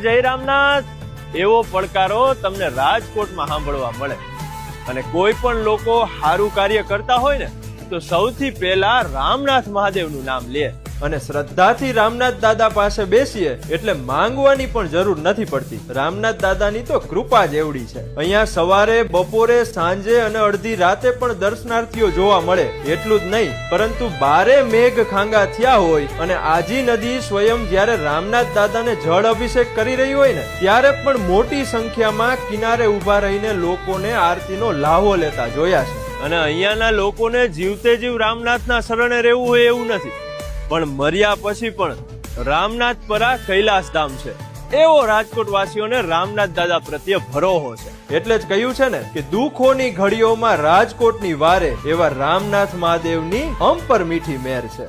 જય રામનાથ એવો પડકારો તમને રાજકોટમાં સાંભળવા મળે. અને કોઈ પણ લોકો સારું કાર્ય કરતા હોય ને તો સૌથી પહેલા રામનાથ મહાદેવનું નામ લે અને શ્રદ્ધાથી રામનાથ દાદા પાસે બેસીએ એટલે માંગવાની પણ જરૂર નથી પડતી. રામનાથ દાદાની તો કૃપા જ એવડી છે. અહીંયા સવારે, બપોરે, સાંજે અને અડધી રાતે પણ દર્શનાર્થીઓ જોવા મળે. એટલું જ નહીં, પરંતુ બારે મેઘ ખાંગા થયા હોય અને આજી નદી સ્વયં જ્યારે રામનાથ દાદાને જળ અભિષેક કરી રહી હોય ને ત્યારે પણ મોટી સંખ્યામાં કિનારે ઉભા રહીને લોકોને આરતીનો લાહવો લેતા જોયા છે. અને અહીંયાના લોકોને જીવતે જીવ રામનાથના શરણે રહેવું હોય એવું નથી, પણ મર્યા પછી પણ રામનાથપરા કૈલાસધામ છે એવો રાજકોટ વાસીઓને રામનાથ દાદા પ્રત્યે ભરોસો છે. એટલે જ કહ્યું છે ને કે દુઃખોની ઘડીઓમાં રાજકોટની વારે એવા રામનાથ મહાદેવની અમપર મીઠી મેર છે.